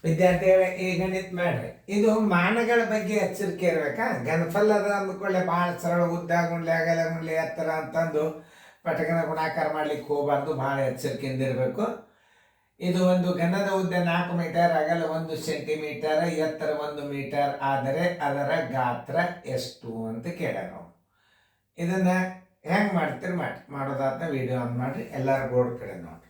ವಿದ್ಯಾರ್ಥಿಗಳೇ ಈ ಗಣಿತ ಮಾಡ್ರಿ. ಇದು ಮಾನಗಳ ಬಗ್ಗೆ ಎಚ್ಚರಿಕೆ ಇರ್ಬೇಕಾ. ಘನಫಲ ಅದ ಅಂದ್ಕೊಳ್ಳೆ ಭಾಳ ಸರಳ ಉದ್ದ ಗುಂಡ್ಲೆ ಅಗಲ ಗುಂಡ್ಲೆ ಎತ್ತರ ಅಂತಂದು ಪಟಕನ ಗುಣಾಕಾರ ಮಾಡ್ಲಿಕ್ಕೆ ಹೋಗಬಾರ್ದು. ಭಾಳ ಎಚ್ಚರಿಕೆಯಿಂದ ಇರಬೇಕು. ಇದು ಒಂದು ಘನದ ಉದ್ದ 4 ಮೀಟರ್, ಅಗಲ 1 ಸೆಂಟಿಮೀಟರ್, ಎತ್ತರ 1 ಮೀಟರ್ ಆದರೆ ಅದರ ಗಾತ್ರ ಎಷ್ಟು ಅಂತ ಕೇಳೋಣ. ಇದನ್ನ ಹೆಂಗ್ ಮಾಡ್ತೀರಿ ಮಾಡೋದಾದ ವಿಡಿಯೋ ಆನ್ ಮಾಡ್ರಿ. ಎಲ್ಲರ ಬೋರ್ಡ್ ಕಡೆ ನೋಡ್ರಿ.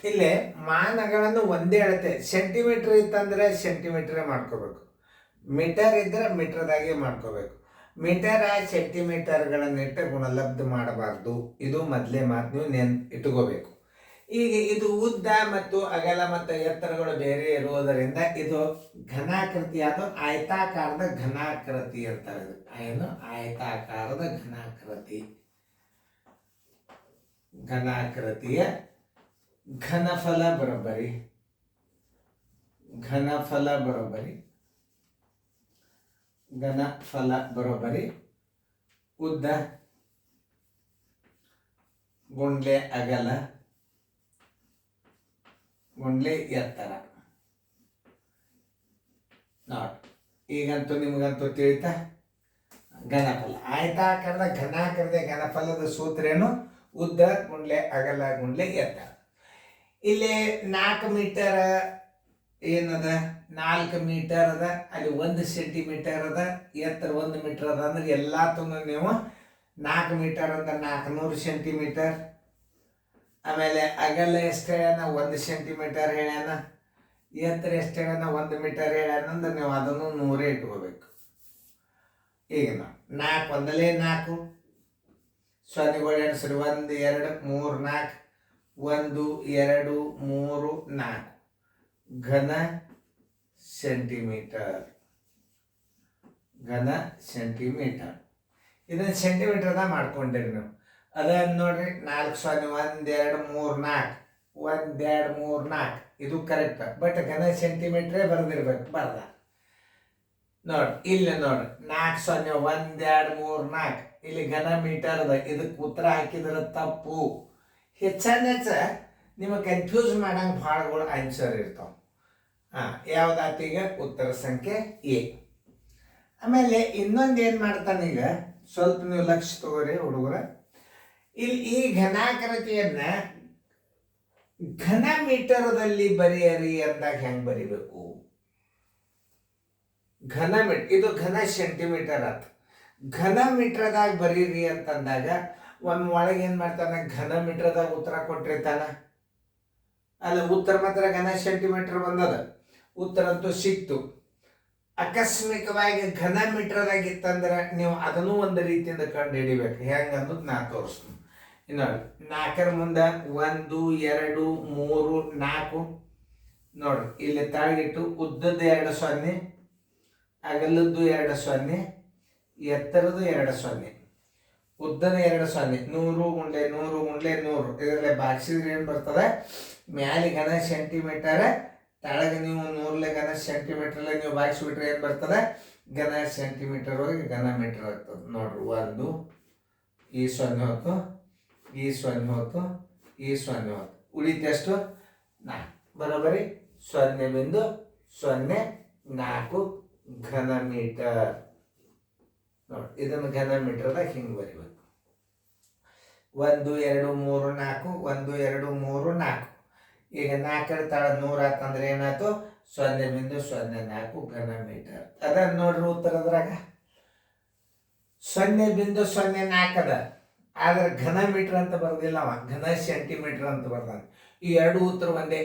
ಇಲ್ಲಿ ಮಾನಗಳನ್ನು ಒಂದೇ ಅಳತೆ. ಸೆಂಟಿಮೀಟರ್ ಇತ್ತಂದ್ರೆ ಸೆಂಟಿಮೀಟರ್ ಮಾಡ್ಕೋಬೇಕು, ಮೀಟರ್ ಇದ್ರೆ ಮೀಟರ್ದಾಗೆ ಮಾಡ್ಕೋಬೇಕು. ಮೀಟರ್ ಸೆಂಟಿಮೀಟರ್ಗಳನ್ನಿಟ್ಟು ಗುಣಲಬ್ಧ ಮಾಡಬಾರ್ದು. ಇದು ಮೊದಲೇ ಮಾತು ನೀವು ಇಟ್ಕೋಬೇಕು. ಈಗ ಇದು ಉದ್ದ ಮತ್ತು ಅಗಲ ಮತ್ತು ಎತ್ತರಗಳು ಬೇರೆ ಇರುವುದರಿಂದ ಇದು ಘನಾಕೃತಿ, ಅದು ಆಯತಾಕಾರದ ಘನಾಕೃತಿ ಅಂತಾರೆ. ಇದು ಏನು ಆಯತಾಕಾರದ ಘನಾಕೃತಿ. ಘನಾಕೃತಿಯ ಘನಫಲ ಬರೋಬ್ಬರಿ ಉದ್ದ ಗುಂಡ್ಲೆ ಅಗಲ ಗುಂಡ್ಲೆ ಎತ್ತರ. ನೋಡಿ ಈಗಂತೂ ನಿಮಗಂತೂ ತಿಳಿತಾ ಘನಫಲ. ಆಯತಾಕಾರದ ಘನಾಕೃತಿಯ ಘನಫಲದ ಸೂತ್ರ ಏನು? ಉದ್ದ ಗುಂಡ್ಲೆ ಅಗಲ ಗುಂಡ್ಲೆ ಎತ್ತರ. ಇಲ್ಲಿ 4 ಮೀಟರ್ ಏನದ, 4 ಮೀಟರ್ ಅದ, ಅಲ್ಲಿ 1 ಸೆಂಟಿಮೀಟರ್ ಅದ, ಎತ್ತರ 1 ಮೀಟರ್ ಅದ ಅಂದ್ರೆ ಎಲ್ಲ ನೀವು 4 ಮೀಟರ್ ಅಂದ್ರೆ 400 ಸೆಂಟಿಮೀಟರ್. ಆಮೇಲೆ ಅಗಲ ಎಷ್ಟು ಹೇಳ್ಯಾನ? 1 ಸೆಂಟಿಮೀಟರ್ ಹೇಳ್ಯಾನ. ಎತ್ತರ ಎಷ್ಟು ಹೇಳ್ಯಾನ? 1 ಮೀಟರ್ ಹೇಳ್ಯಾನ. ಅಂದ್ರೆ ನೀವು ಅದನ್ನು 100 ಇಟ್ಕೋಬೇಕು. ಈಗ ನಾವು 4 ಒಂದಲೇ 4 ಸೊನ್ನೆಗಳು ಎಣಿಸ್ರಿ. 1 2 3 4 1 2 3 4 ಘನ ಸೆಂಟಿಮೀಟರ್. ಇದನ್ನ ಸೆಂಟಿಮೀಟರ್ದಾಗ ಮಾಡ್ಕೊಂಡಿರಿ ನೀವು. ಅದನ್ನ ನೋಡ್ರಿ. 4 0 1 2 3 4 1 2 3 4 ಇದು ಕರೆಕ್ಟ್. ಬಟ್ ಘನ ಸೆಂಟಿಮೀಟ್ರೇ ಬರೆದಿರ್ಬೇಕು. ಬರ್ದ ನೋಡ್ರಿ. ಇಲ್ಲಿ ನೋಡ್ರಿ 4 0 1 2 3 4 ಇಲ್ಲಿ ಘನ ಮೀಟರ್ ಅದ. ಇದಕ್ಕೆ ಉತ್ತರ ಹಾಕಿದ್ರೆ ತಪ್ಪು. ಹೆಚ್ಚಾನೆಚ್ಚ ನಿಮಗೆ ಕನ್ಫ್ಯೂಸ್ ಮಾಡಂಗೆ ಭಾಳಗಳು ಆನ್ಸರ್ ಇರ್ತಾವ. ಯಾವ್ದಾತೀಗ ಉತ್ತರ ಸಂಖ್ಯೆ ಎ. ಆಮೇಲೆ ಇನ್ನೊಂದು ಏನು ಮಾಡ್ತಾನೀಗ, ಸ್ವಲ್ಪ ನೀವು ಲಕ್ಷ ತಗೋರಿ ಹುಡುಗರ. ಇಲ್ಲಿ ಈ ಘನಾಕೃತಿಯನ್ನ ಘನ ಮೀಟರ್ದಲ್ಲಿ ಬರೆಯರಿ ಅಂದಾಗ ಹೆಂಗೆ ಬರಿಬೇಕು? ಘನ ಮೀಟರ್, ಇದು ಘನ ಸೆಂಟಿಮೀಟರ್ ಆತ. ಘನ ಮೀಟರ್ದಾಗ ಬರೀರಿ ಅಂತಂದಾಗ ಒಳಗೆ ಏನು ಮಾಡ್ತಾನೆ? ಘನ ಮೀಟರ್ದಾಗ ಉತ್ತರ ಕೊಟ್ಟಿರ್ತಾನ. ಅಲ್ಲ, ಉತ್ತರ ಮಾತ್ರ ಘನ ಸೆಂಟಿಮೀಟರ್ ಬಂದದ. ಉತ್ತರ ಅಂತೂ ಸಿಕ್ತು. ಆಕಸ್ಮಿಕವಾಗಿ ಘನ ಮೀಟರ್ದಾಗ ಇತ್ತಂದ್ರೆ ನೀವು ಅದನ್ನು ಒಂದು ರೀತಿಯಿಂದ ಕಂಡು ಹಿಡಿಬೇಕು. ಹೆಂಗೆ ಅನ್ನೋದು ನಾ ತೋರಿಸ್ತೀನಿ. ಇನ್ನು 4ರ ಮುಂದೆ 1 2 3 4 ನೋಡ್ರಿ. ಇಲ್ಲಿ ತಾಳಿಗಿಟ್ಟು ಉದ್ದದ್ದು 2 0, ಅಗಲದ್ದು 2 0, ಎತ್ತರದ್ದು 2 0, ಉದ್ದದ 2 0. 100 ಗುಂಡ್ಲೆ 100 ಗುಂಡ್ಲೆ 100. ಇದರಲ್ಲಿ ಬಾಕ್ಸಿದ್ರೆ ಏನು ಬರ್ತದೆ? ಮ್ಯಾಲೆ ಘನ ಸೆಂಟಿಮೀಟರ್, ಕೆಳಗೆ ನೀವು 100 ಘನ ಸೆಂಟಿಮೀಟರ್ಲೆ ನೀವು ಬಾಗಿಸ್ಬಿಟ್ರೆ ಏನು ಬರ್ತದೆ? ಘನ ಸೆಂಟಿಮೀಟರ್ ಹೋಗಿ ಘನ ಮೀಟರ್ ಆಗ್ತದೆ. ನೋಡ್ರಿ. 1 ಈ 0 ಹೊತ್ತು, ಈ 0 ಹೊತ್ತು, ಈ 0 ಹೊತ್ತು. ಉಳಿತೆಷ್ಟು? 4. ಬರೋಬರಿ 0.04 ಘನ ಮೀಟರ್. ನೋಡಿ, ಇದನ್ನು ಘನ ಮೀಟರ್ದಾಗ ಹಿಂಗೆ ಬರಿಬೇಕು. 1 2 3 4 1 2 3 4. ಈಗ 4ರ ತಳ 100 ಆತಂದ್ರೆ ಏನಾಯ್ತು? 0.04 ಘನ ಮೀಟರ್. ಅದನ್ನ ನೋಡ್ರಿ ಉತ್ತರದ್ರಾಗ 0.04 ಅದ. ಆದ್ರೆ ಘನ ಮೀಟರ್ ಅಂತ ಬರ್ದಿಲ್ಲ ಅವ, ಘನ ಸೆಂಟಿಮೀಟರ್ ಅಂತ ಬರ್ದಾನ. ಈ 2 ಉತ್ತರ ಒಂದೇ.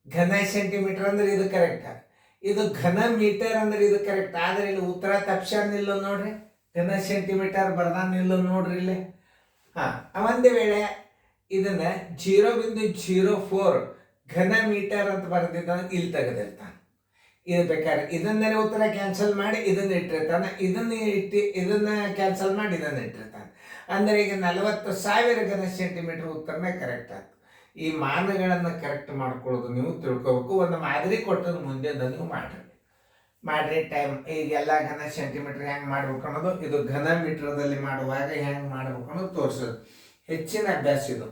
ಘನ ಸೆಂಟಿಮೀಟರ್ ಅಂದ್ರೆ ಇದು ಕರೆಕ್ಟ್, ಇದು ಘನ ಮೀಟರ್ ಅಂದ್ರೆ ಇದು ಕರೆಕ್ಟ್. ಆದ್ರೆ ಇಲ್ಲಿ ಉತ್ತರ ತಪ್ಸಾನಿಲ್ಲ ನೋಡ್ರಿ. ಘನ ಸೆಂಟಿಮೀಟರ್ ಬರ್ದಾನಿಲ್ಲ ನೋಡ್ರಿ ಇಲ್ಲಿ. ಒಂದೇ ವೇಳೆ ಇದನ್ನ 0.04 ಘನ ಮೀಟರ್ ಅಂತ ಬರೆದಿದ್ದ ಇಲ್ಲಿ ತೆಗೆದಿರ್ತಾನೆ. ಇದು ಬೇಕಾದ್ರೆ ಇದನ್ನೇ ಉತ್ತರ ಕ್ಯಾನ್ಸಲ್ ಮಾಡಿ ಇದನ್ನ ಇಟ್ಟಿರ್ತಾನೆ, ಇದನ್ನ ಕ್ಯಾನ್ಸಲ್ ಮಾಡಿ ಇದನ್ನ ಇಟ್ಟಿರ್ತಾನೆ. ಅಂದ್ರೆ ಈಗ 40,000 ಘನ ಸೆಂಟಿಮೀಟರ್ ಉತ್ತರನೇ ಕರೆಕ್ಟ್ ಆಗ್ತದೆ. ಈ ಮಾನಗಳನ್ನು ಕರೆಕ್ಟ್ ಮಾಡ್ಕೊಳ್ಳೋದು ನೀವು ತಿಳ್ಕೊಬೇಕು. ಒಂದು ಮಾದರಿ ಕೊಟ್ಟದ ಮುಂದೆ ನೀವು ಮಾಡ್ರಿ ಟೈಮ್. ಈಗ ಎಲ್ಲ ಘನ ಸೆಂಟಿಮೀಟರ್ ಹೆಂಗೆ ಮಾಡ್ಬೇಕು ಅನ್ನೋದು, ಇದು ಘನ ಮೀಟರ್ದಲ್ಲಿ ಮಾಡುವಾಗ ಹೆಂಗೆ ಮಾಡ್ಬೇಕು ಅನ್ನೋದು ತೋರಿಸೋದು. ಹೆಚ್ಚಿನ ಅಭ್ಯಾಸ ಇದು.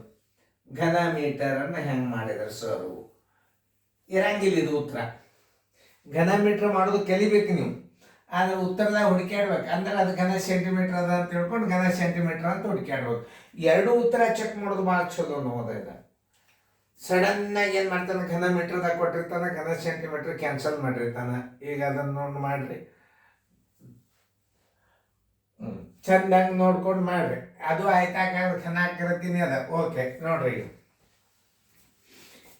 ಘನ ಮೀಟರನ್ನು ಹೆಂಗೆ ಮಾಡಿದ್ರು ಸರ್ ಇರಂಗಿಲ್ಲ ಇದು ಉತ್ತರ. ಘನ ಮೀಟ್ರ್ ಮಾಡೋದು ಕಲಿಬೇಕು ನೀವು, ಆದ್ರೆ ಉತ್ತರದಾಗ ಹುಡುಕ್ಯಾಡ್ಬೇಕು. ಅಂದ್ರೆ ಅದು ಘನ ಸೆಂಟಿಮೀಟರ್ ಅದ ಅಂತ ತಿಳ್ಕೊಂಡು ಘನ ಸೆಂಟಿಮೀಟರ್ ಅಂತ ಹುಡುಕ್ಯಾಡ್ಬೇಕು. ಎರಡು ಉತ್ತರ ಚೆಕ್ ಮಾಡೋದು ಭಾಳ ಚಲೋ ನೋದ. ಸಡನ್ ಆಗಿ ಏನು ಮಾಡ್ತಾನೆ, ಘನ ಮೀಟ್ರದಾಗ ಕೊಟ್ಟಿರ್ತಾನೆ, ಘನ ಸೆಂಟಿಮೀಟರ್ ಕ್ಯಾನ್ಸಲ್ ಮಾಡಿರ್ತಾನೆ. ಈಗ ಅದನ್ನು ನೋಡಿ ಮಾಡ್ರಿ, ಚಂದಾಗಿ ನೋಡ್ಕೊಂಡು ಮಾಡ್ರಿ. ಅದು ಆಯ್ತಾಕಾರದ ಘನಾಕೃತಿನೇ ಅದ. ಓಕೆ ನೋಡ್ರಿ,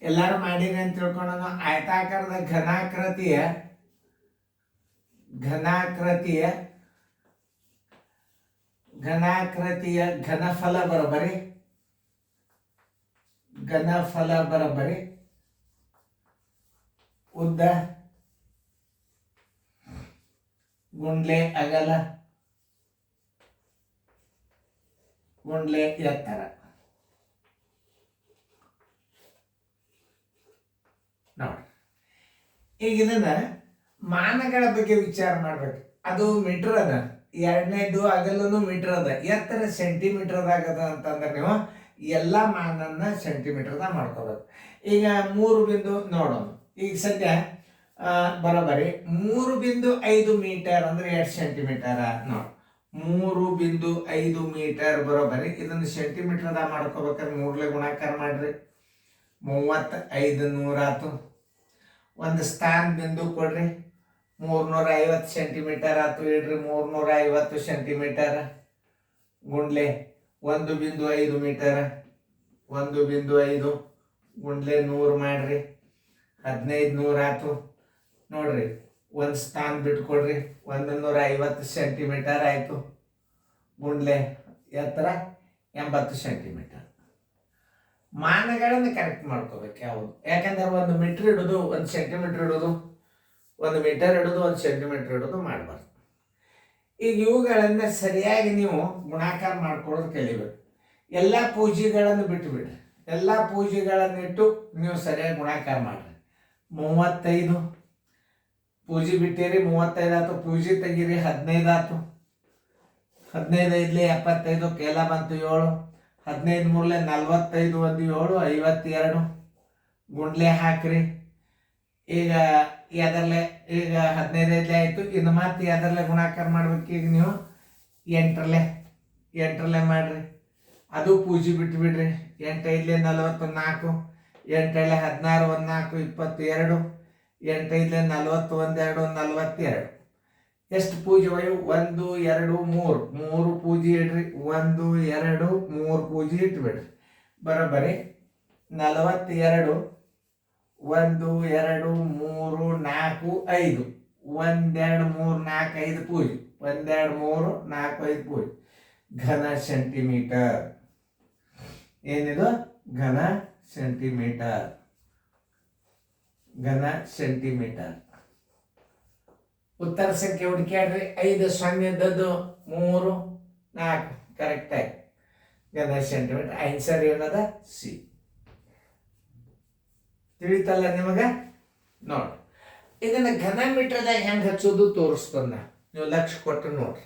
ಎಲ್ಲಾರು ಮಾಡಿರಿ ಅಂತ ತಿಳ್ಕೊಂಡು ಆಯ್ತಾಕಾರದ ಘನಾಕೃತಿಯ ಘನಫಲ ಬರೋಬರಿ, ಉದ್ದ ಗುಂಡ್ಲೆ ಅಗಲ ಗುಂಡ್ಲೆ ಎತ್ತರ. ನೋಡಿ, ಈಗ ಇದನ್ನ ಮಾನಗಳ ಬಗ್ಗೆ ವಿಚಾರ ಮಾಡ್ಬೇಕು. ಅದು ಮೀಟರ್ ಅದ, ಎರಡನೇದು ಅಗಲನು ಮೀಟರ್ ಅದ, ಎತ್ತರ ಸೆಂಟಿಮೀಟರ್ದಾಗ ಅದ ಅಂತಂದ್ರೆ ನೀವು ಎಲ್ಲ ಮಾನನ್ನ ಸೆಂಟಿಮೀಟರ್ದಾಗ ಮಾಡ್ಕೋಬೇಕು. ಈಗ 3 ಬಿಂದು ನೋಡೋಣ. ಈಗ ಸದ್ಯ ಬರೋಬರಿ 3.5 ಮೀಟರ್ ಅಂದ್ರೆ 2 ಸೆಂಟಿಮೀಟರ್ ನೋಡಿ. 3.5 ಮೀಟರ್ ಬರೋಬರಿ. ಇದನ್ನು ಸೆಂಟಿಮೀಟರ್ದಾಗ ಮಾಡ್ಕೋಬೇಕಾದ್ರೆ 3ಲೆ ಗುಣಾಕಾರ ಮಾಡ್ರಿ, 3500 ಆಯ್ತು. ಒಂದು ಸ್ಥಾನ ಬಿಂದು ಕೊಡ್ರಿ, 350 ಸೆಂಟಿಮೀಟರ್ ಆಯ್ತು. ಇಡ್ರಿ 350 ಸೆಂಟಿಮೀಟರ್ ಗುಂಡ್ಲೆ 1.5 ಮೀಟರ್, 1.5 ಗುಂಡ್ಲೆ 100 ಮಾಡ್ರಿ, 1500 ಆಯ್ತು. ನೋಡ್ರಿ, ಒಂದು ಸ್ಥಾನ ಬಿಟ್ಕೊಡ್ರಿ, 150 ಸೆಂಟಿಮೀಟರ್ ಆಯಿತು. ಗುಂಡ್ಲೆ ಎತ್ತರ 80 ಸೆಂಟಿಮೀಟರ್. ಮಾನಗಳನ್ನು ಕರೆಕ್ಟ್ ಮಾಡ್ಕೋಬೇಕು ಯಾವುದು, ಯಾಕಂದ್ರೆ 1 ಮೀಟರ್ ಇಡೋದು, 1 ಸೆಂಟಿಮೀಟರ್ ಇಡೋದು, 1 ಮೀಟರ್ ಇಡೋದು, 1 ಸೆಂಟಿಮೀಟರ್ ಇಡೋದು ಮಾಡಬಾರ್ದು. ಈಗ ಇವುಗಳನ್ನ ಸರಿಯಾಗಿ ನೀವು ಗುಣಾಕಾರ ಮಾಡ್ಕೊಳ್ಳೋದು ಕಲಿಬೇಕು. ಎಲ್ಲ ಪೂಜಿಗಳನ್ನು ಬಿಟ್ಟು ಬಿಡ್ರಿ, ಎಲ್ಲ ಪೂಜಿಗಳನ್ನಿಟ್ಟು ನೀವು ಸರಿಯಾಗಿ ಗುಣಾಕಾರ ಮಾಡ್ರಿ. 35 ಪೂಜಿ ಬಿಟ್ಟಿರಿ, 35 ಆಯ್ತು. ಪೂಜಿ ತೆಗೀರಿ, 15 ಆಯ್ತು. 15 5 75, ಕೇಲ ಬಂತು 7. 15 3 45, 1 7, 52 ಗುಂಡ್ಲೆ ಹಾಕ್ರಿ. ಈಗ ಎದರ್ಲೆ, ಈಗ 15 5 ಆಯಿತು. ಇನ್ನು ಮತ್ತೆ ಎದರ್ಲೆ ಗುಣಾಕಾರ ಮಾಡ್ಬೇಕು. ಈಗ ನೀವು 8ರಲ್ಲೇ ಮಾಡ್ರಿ. ಅದು ಪೂಜಿ ಬಿಟ್ಟು ಬಿಡ್ರಿ. 8 5 44, 8 16, 14 22, 8 5 40, 1 2 42. ಎಷ್ಟು ಪೂಜೆ ಒಯ್ಯು? 1 2 3 ಪೂಜೆ ಇಡ್ರಿ. 1 2 3 ಪೂಜೆ ಇಟ್ಬಿಡ್ರಿ. ಬರೋಬ್ಬರಿ 42, 1 2 3 4 5, 1 2 3 4 5 ಪೂಜೆ, 1 2 3 4 5 ಪೂಜೆ. ಘನ ಸೆಂಟಿಮೀಟರ್. ಏನಿದು? ಘನ ಸೆಂಟಿಮೀಟರ್. ಉತ್ತರ ಸಂಖ್ಯೆ ಹುಡುಕ್ಯಾಡ್ರಿ. 5 0 3 4 ಕರೆಕ್ಟ್ ಆಗಿ ಘನ ಸೆಂಟಿಮೀಟರ್. ಆನ್ಸರ್ ಏನದ? ಸಿ. ತಿಳಿತಲ್ಲ ನಿಮಗ? ನೋಡಿ, ಇದನ್ನ ಘನ ಮೀಟರ್ದಾಗ ಹೆಂಗೆ ಹಚ್ಚೋದು ತೋರಿಸ್ತಾನ. ನೀವು ಲಕ್ಷ ಕೊಟ್ಟು ನೋಡ್ರಿ.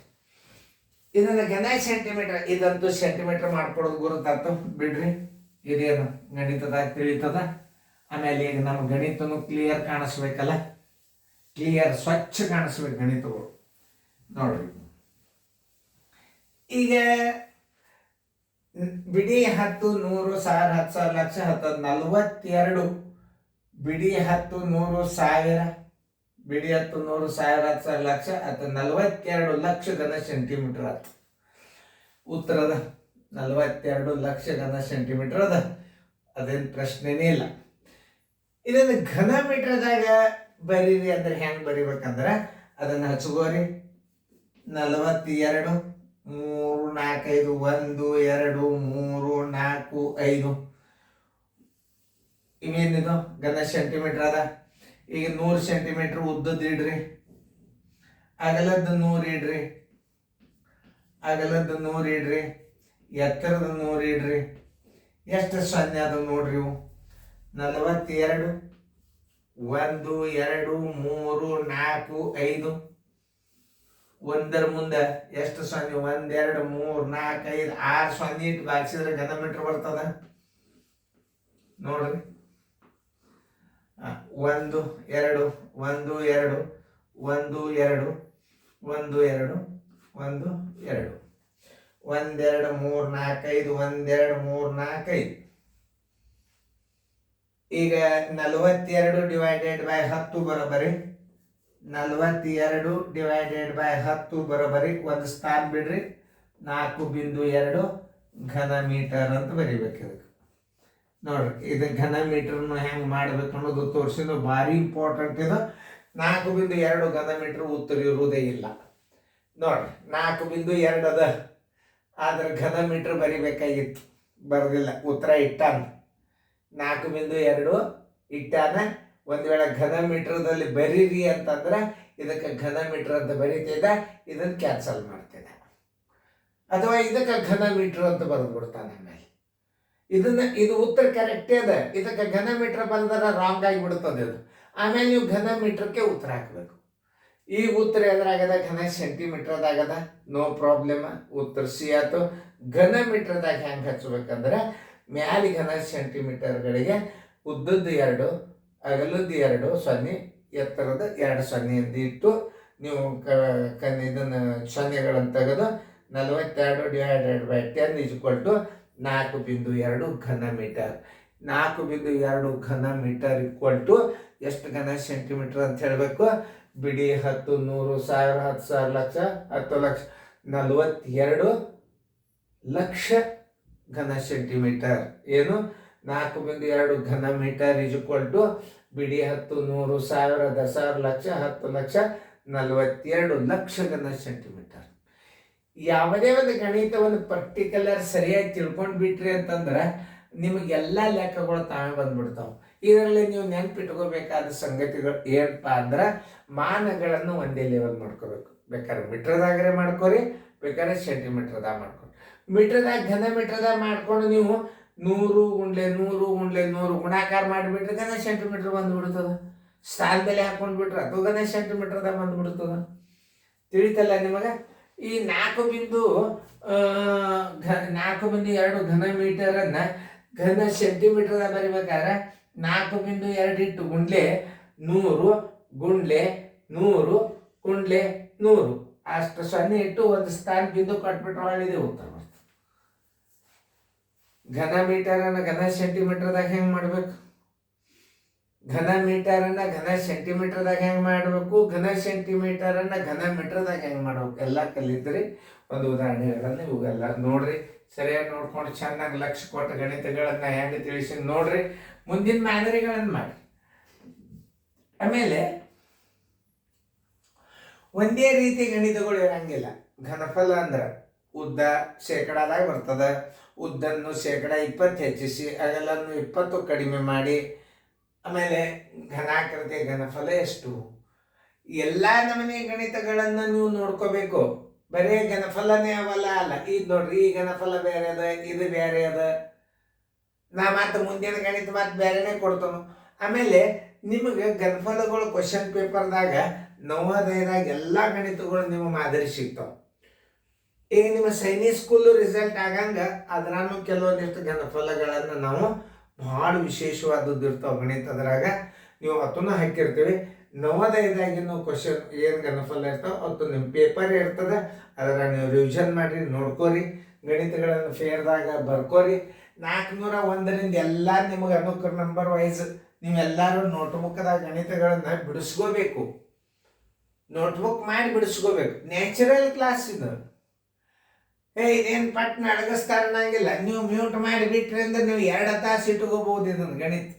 ಇದನ್ನ ಘನ ಸೆಂಟಿಮೀಟರ್, ಇದಂತೂ ಸೆಂಟಿಮೀಟರ್ ಮಾಡ್ಕೊಡೋದು ಗುರುತಾತು ಬಿಡ್ರಿ. ಇದೇನು ಗಣಿತದಾಗ ತಿಳಿತದ. ಆಮೇಲೆ ಈಗ ನಮ್ಮ ಗಣಿತನು ಕ್ಲಿಯರ್ ಕಾಣಿಸ್ಬೇಕಲ್ಲ, ಕ್ಲಿಯರ್ ಸ್ವಚ್ಛ ಕಾಣಿಸ್ಬೇಕು ಗಣಿತಗಳು. ನೋಡ್ರಿ, ಈಗ ಬಿಡಿ 10 100 1000 10,000 ಲಕ್ಷ 10 42 ಬಿಡಿ 10 100 1000 ಬಿಡಿ 10 100 1000 10,000 ಲಕ್ಷ 42 ಲಕ್ಷ ಘನ ಸೆಂಟಿಮೀಟರ್ ಆಯ್ತು. ಉತ್ತರದ 42 ಲಕ್ಷ ಘನ ಸೆಂಟಿಮೀಟರ್ ಅದ. ಅದೇನು ಪ್ರಶ್ನೆನೇ ಇಲ್ಲ. ಇದನ್ನು ಘನ ಮೀಟರ್ದಾಗ ಬರೀರಿ ಅಂದ್ರೆ ಹೆಂಗೆ ಬರಿಬೇಕಂದ್ರೆ ಅದನ್ನು ಹಚ್ಕೋರಿ. 42 3 4 5 1 2 3 4 5 ಇವೇನಿದು ಘನ ಸೆಂಟಿಮೀಟರ್ ಅದ. ಈಗ 100 ಸೆಂಟಿಮೀಟರ್ ಉದ್ದದ್ದು ಇಡ್ರಿ, ಅಗಲದ್ದು 100 ಇಡ್ರಿ, ಅಗಲದ್ದು 100 ಇಡ್ರಿ, ಎತ್ತರದ 100 ಇಡ್ರಿ. ಎಷ್ಟು ಸೊನ್ನೆ ಅದು ನೋಡ್ರಿ. 42 1 2 3 4 5 ಒಂದರ ಮುಂದೆ ಎಷ್ಟು ಸೊನ್ನೆ? 1 2 3 4 5 6 ಸೊನ್ನೆ ಇಟ್ಟು ಬಾಗಿಸಿದ್ರೆ ಘನ ಮೀಟರ್ ಬರ್ತದ ನೋಡ್ರಿ. 1 2 1 2 1 2 1 2 1 2 1 2 3 4 5 1 2 3 4 5. ಈಗ 42 ಡಿವೈಡೆಡ್ ಬೈ 10 ಬರೋಬರಿ 42 ಡಿವೈಡೆಡ್ ಬೈ 10 ಬರೋಬರಿ ಒಂದು ಸ್ಥಾನ ಬಿಡ್ರಿ 4.2 ಘನ ಮೀಟರ್ ಅಂತ ಬರಿಬೇಕು. ಇದಕ್ಕೆ ನೋಡ್ರಿ ಇದು ಘನ ಮೀಟರ್ನು ಹೆಂಗೆ ಮಾಡ್ಬೇಕು ಅನ್ನೋದು ತೋರಿಸಿದ್ದು ಭಾರಿ ಇಂಪಾರ್ಟೆಂಟ್. ಇದು 4.2 ಘನ ಮೀಟರ್ ಉತ್ತರ ಇರುವುದೇ ಇಲ್ಲ. ನೋಡ್ರಿ 4.2 ಅದ, ಆದ್ರೆ ಘನ ಮೀಟರ್ ಬರಿಬೇಕಾಗಿತ್ತು, ಬರೋದಿಲ್ಲ. ಉತ್ತರ ಇಟ್ಟಾನ 4.2 ಇಟ್ಟಾನ. ಒಂದು ವೇಳೆ ಘನ ಮೀಟರ್ದಲ್ಲಿ ಬರೀರಿ ಅಂತಂದ್ರೆ ಇದಕ್ಕೆ ಘನ ಮೀಟರ್ ಅಂತ ಬರೀತಿದ್ದ, ಇದನ್ನು ಕ್ಯಾನ್ಸಲ್ ಮಾಡ್ತಿದ್ದ. ಅಥವಾ ಇದಕ್ಕೆ ಘನ ಮೀಟರ್ ಅಂತ ಬರೆದು ಬಿಡ್ತಾನೆ. ಆಮೇಲೆ ಇದು ಉತ್ತರ ಕರೆಕ್ಟೇ ಅದ, ಇದಕ್ಕೆ ಘನ ಮೀಟರ್ ಬಂದ್ರೆ ರಾಂಗ್ ಆಗಿ ಬಿಡ್ತದೆ ಇದು. ಆಮೇಲೆ ನೀವು ಘನ ಮೀಟರ್ಗೆ ಉತ್ತರ ಹಾಕಬೇಕು. ಈ ಉತ್ತರ ಎದ್ರಾಗದ ಘನ ಸೆಂಟಿಮೀಟರ್ದಾಗದ, ನೋ ಪ್ರಾಬ್ಲಮ್, ಉತ್ತರ ಸಿ ಆಯ್ತು. ಘನ ಮೀಟರ್ದಾಗ ಹೆಂಗೆ ಹಚ್ಬೇಕಂದ್ರೆ ಮ್ಯಾಲಿ ಘನ ಸೆಂಟಿಮೀಟರ್ಗಳಿಗೆ ಉದ್ದದ್ದು 2, ಅಗಲದ್ದು 2 0, ಎತ್ತರದ 2 0 ಎಂದು ಇಟ್ಟು ನೀವು ಇದನ್ನು ಸೊನ್ನೆಗಳನ್ನು ತೆಗೆದು 42 ಡಿವೈಡೆಡ್ ಬೈ 10 = 4.2 ಘನ ಮೀಟರ್. 4.2 ಘನ ಮೀಟರ್ = ಎಷ್ಟು ಘನ ಸೆಂಟಿಮೀಟರ್ ಅಂತ ಹೇಳಬೇಕು? ಬಿಡಿ 10 100 1000 10,000 ಲಕ್ಷ 10 ಲಕ್ಷ 42 ಲಕ್ಷ ಘನ ಸೆಂಟಿಮೀಟರ್. ಏನು? 4.2 ಘನ ಮೀಟರ್ = ಬಿಡಿ 10 100 1000 10,000 ಲಕ್ಷ 10 ಲಕ್ಷ 42 ಲಕ್ಷ ಘನ ಸೆಂಟಿಮೀಟರ್. ಯಾವುದೇ ಒಂದು ಗಣಿತವನ್ನು ಪರ್ಟಿಕ್ಯುಲರ್ ಸರಿಯಾಗಿ ತಿಳ್ಕೊಂಡು ಬಿಟ್ರಿ ಅಂತಂದ್ರೆ ನಿಮಗೆಲ್ಲ ಲೆಕ್ಕಗಳು ತಾವೇ ಬಂದ್ಬಿಡ್ತಾವೆ. ಇದರಲ್ಲಿ ನೀವು ನೆನ್ಪಿಟ್ಕೋಬೇಕಾದ ಸಂಗತಿಗಳು ಏನಪ್ಪ ಅಂದ್ರೆ ಮಾನಗಳನ್ನು ಒಂದೇ ಲೆವೆಲ್ ಮಾಡ್ಕೋಬೇಕು. ಬೇಕಾದ್ರೆ ಮೀಟ್ರದಾಗರೆ ಮಾಡ್ಕೊರಿ, ಬೇಕಾದ್ರೆ ಸೆಂಟಿಮೀಟರ್ದಾಗ ಮಾಡ್ಕೊರಿ. ಮೀಟ್ರದಾಗ ಘನ ಮೀಟ್ರದಾಗ ಮಾಡ್ಕೊಂಡು ನೀವು 100 × 100 × 100 ಗುಣಾಕಾರ ಮಾಡಿಬಿಟ್ರೆ ಘನ ಸೆಂಟಿಮೀಟರ್ ಬಂದುಬಿಡ್ತದೆ. ಸ್ಥಾನದಲ್ಲಿ ಹಾಕೊಂಡು ಬಿಟ್ರೆ ಅದು ಘನ ಸೆಂಟಿಮೀಟರ್ದಾಗ ಬಂದುಬಿಡ್ತದೆ. ತಿಳಿತಲ್ಲ ನಿಮಗೆ? ಈ 4.2 ಘನ ಮೀಟರನ್ನು ಘನ ಸೆಂಟಿಮೀಟರ್ದಾಗ ಬರಿಬೇಕಾದ್ರೆ 4.2 ಇಟ್ಟು ಗುಂಡ್ಲೆ 100 ಗುಂಡ್ಲೆ 100 ಗುಂಡ್ಲೆ 100 ಅಷ್ಟು ಸೊನ್ನೆ ಇಟ್ಟು ಒಂದು ಸ್ಥಾನ ಬಿಂದು ಕೊಟ್ಬಿಟ್ರೆ ಒಳ್ಳೆಯದೇ ಉತ್ತರ ಬರ್ತದೆ. ಘನ ಮೀಟರನ್ನು ಘನ ಸೆಂಟಿಮೀಟರ್ದಾಗ ಹೆಂಗೆ ಮಾಡಬೇಕು? ಘನ ಮೀಟರನ್ನು ಘನ ಸೆಂಟಿಮೀಟರ್ದಾಗ ಹೆಂಗೆ ಮಾಡಬೇಕು? ಘನ ಸೆಂಟಿಮೀಟರನ್ನು ಘನ ಮೀಟರ್ದಾಗ ಹೆಂಗೆ ಮಾಡ್ಬೇಕು ಎಲ್ಲ ಕಲಿತ್ರಿ. ಒಂದು ಉದಾಹರಣೆಗಳನ್ನು ಇವೆಲ್ಲ ನೋಡ್ರಿ, ಸರಿಯಾಗಿ ನೋಡ್ಕೊಂಡು ಚೆನ್ನಾಗಿ ಲಕ್ಷ್ಯ ಕೊಟ್ಟು ಗಣಿತಗಳನ್ನು ಹೆಂಗೆ ತಿಳಿಸಿ ನೋಡ್ರಿ. ಮುಂದಿನ ಮಾದರಿಗಳನ್ನು ಮಾಡಿ. ಆಮೇಲೆ ಒಂದೇ ರೀತಿ ಗಣಿತಗಳು ಇರಂಗಿಲ್ಲ. ಘನಫಲ ಅಂದ್ರೆ ಉದ್ದ ಶೇಕಡಾದಾಗ ಬರ್ತದೆ. ಉದ್ದನ್ನು 20% ಹೆಚ್ಚಿಸಿ ಅಗಲನ್ನು 20 ಕಡಿಮೆ ಮಾಡಿ ಆಮೇಲೆ ಘನಾಕೃತಿಯ ಘನಫಲ ಎಷ್ಟು? ಎಲ್ಲ ನಮೂನೆ ಗಣಿತಗಳನ್ನು ನೀವು ನೋಡ್ಕೋಬೇಕು. ಬರೀ ಘನಫಲನೇ ಅವಲ್ಲ ಅಲ್ಲ. ಇದು ನೋಡ್ರಿ, ಈ ಘನಫಲ ಬೇರೆ ಅದ, ಇದು ಬೇರೆ ಅದ. ನಾ ಮತ್ತೆ ಮುಂದಿನ ಗಣಿತ ಮತ್ತೆ ಬೇರೆನೇ ಕೊಡ್ತಾನು. ಆಮೇಲೆ ನಿಮಗೆ ಘನಫಲಗಳು ಕ್ವಶನ್ ಪೇಪರ್ದಾಗ ನವೋದಯದಾಗ ಎಲ್ಲ ಗಣಿತಗಳು ನಿಮ್ಮ ಮಾದರಿ ಸಿಗ್ತಾವೆ. ಈಗ ನಿಮ್ಮ ಸೈನಿಕ್ ಸ್ಕೂಲ್ ರಿಸಲ್ಟ್ ಆಗಂಗ ಅದ್ರಾನು ಕೆಲವೊಂದಿಷ್ಟು ಘನಫಲಗಳನ್ನು ನಾವು ಭಾಳ ವಿಶೇಷವಾದದ್ದು ಇರ್ತಾವೆ ಗಣಿತದ್ರಾಗ. ನೀವು ಅದನ್ನು ಹಾಕಿರ್ತೀವಿ. ನವೋದಯದಾಗಿನ ಕ್ವಶನ್ ಏನು ಘನಫಲ ಇರ್ತಾವೆ ಅವತ್ತು ನಿಮ್ಮ ಪೇಪರ್ ಇರ್ತದೆ. ಅದರ ನೀವು ರಿವಿಷನ್ ಮಾಡಿ ನೋಡ್ಕೋರಿ. ಗಣಿತಗಳನ್ನು ಫೇರ್ದಾಗ ಬರ್ಕೋರಿ. 401 ಎಲ್ಲ ನಿಮಗೆ ಅನುಕ್ರ ನಂಬರ್ ವೈಸ್ ನೀವೆಲ್ಲರೂ ನೋಟ್ಬುಕ್ದಾಗ ಗಣಿತಗಳನ್ನು ಬಿಡಿಸ್ಕೋಬೇಕು. ನೋಟ್ಬುಕ್ ಮಾಡಿ ಬಿಡಿಸ್ಕೋಬೇಕು. ನ್ಯಾಚುರಲ್ ಕ್ಲಾಸ್ ಇದು. ಇದೇನು ಪಟ್ನ ಅಡಗಿಸ್ತಾರೆ ಅನ್ನಂಗಿಲ್ಲ. ನೀವು ಮ್ಯೂಟ್ ಮಾಡಿ ಬಿಟ್ರಿ ಅಂದ್ರೆ ನೀವು 2 ತಾಸು ಇಟ್ಕೋಬಹುದು. ಇದನ್ನು ಗಣಿತ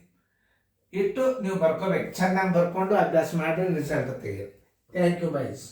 ಇಟ್ಟು ನೀವು ಬರ್ಕೋಬೇಕು. ಚೆನ್ನಾಗಿ ಬರ್ಕೊಂಡು ಅಭ್ಯಾಸ ಮಾಡಿ ರಿಸಲ್ಟ್ ತೆಗೀರಿ. Thank you byes.